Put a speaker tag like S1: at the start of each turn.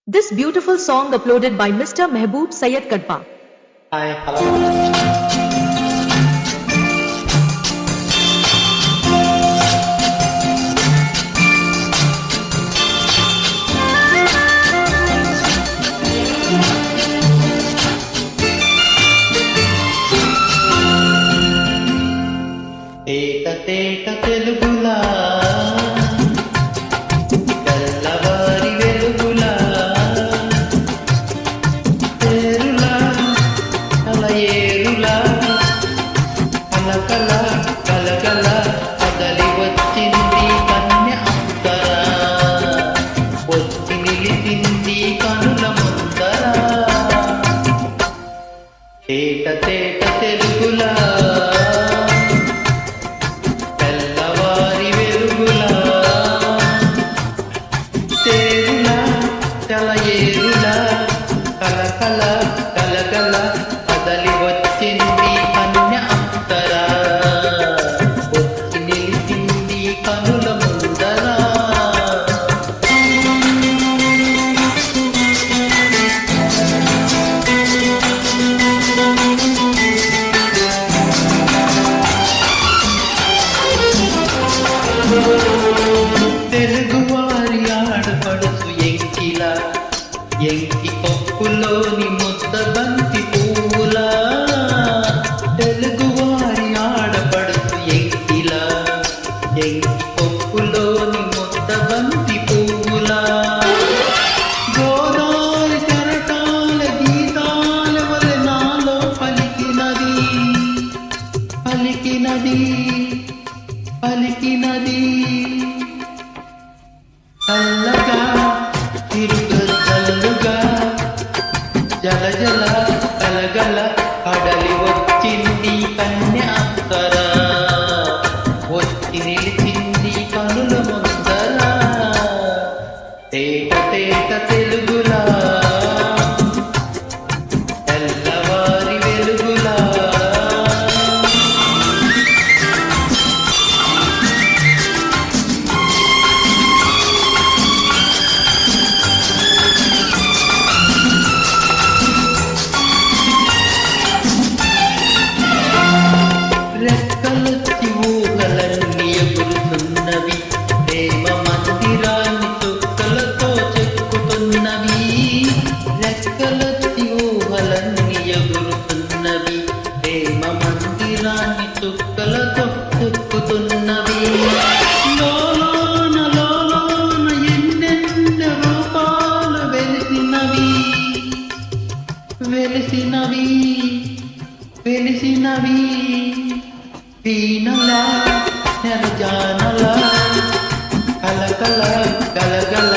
S1: This beautiful song uploaded by Mr. Mehboob Syed Kadpa.
S2: Hi, hello. తేట తెలుగులా తెల్లవారి వెలుగులా తేరులా అల ఏరులా కలకల కలకల కదలి వచ్చింది కన్య అంతరా వచ్చి నిలిచింది కనుల ముందర తేట తెలుగులా ఏరులా కలకల కలకల కదలి వచ్చింది కన్య అంతరా వచ్చి నిలిచింది కనుల ముందర తెలుగువారి ఆడపడుచు ఎంకిలా ఎంకి పప్పులోని ముద్ద బంతి పువ్వులా తెలుగువారి ఆడపడుచు ఎంకిలా ఎంకి పప్పులోని ముద్ద బంతి పువ్వులా గోదావరి కెరటాల గీతాల వలె నాలో పలికినది పలికినది పలికినది చల్లగా తిరుగల్లుగా జల జల కలగల కడలి వచ్చింది కన్య అంతరా వచ్చి నిలిచింది కనుల ముందర తేట తెలుగులా తెల్లవారి వెలుగులా రెక్కలొచ్చి ఊహలన్నీ ఎగురుతున్నవి ప్రేమ మందిరాన్ని చుక్కలతో చెక్కుతున్నవి రెక్కలొచ్చి ఊహలన్నీ ఎగురుతున్నవి ప్రేమ మందిరాన్ని చుక్కలతో చెక్కుతున్నవి లోలోన ఎన్నెన్న రూపాలు వెలిసినవి వీణలా నెరజానలా కలకల గలగల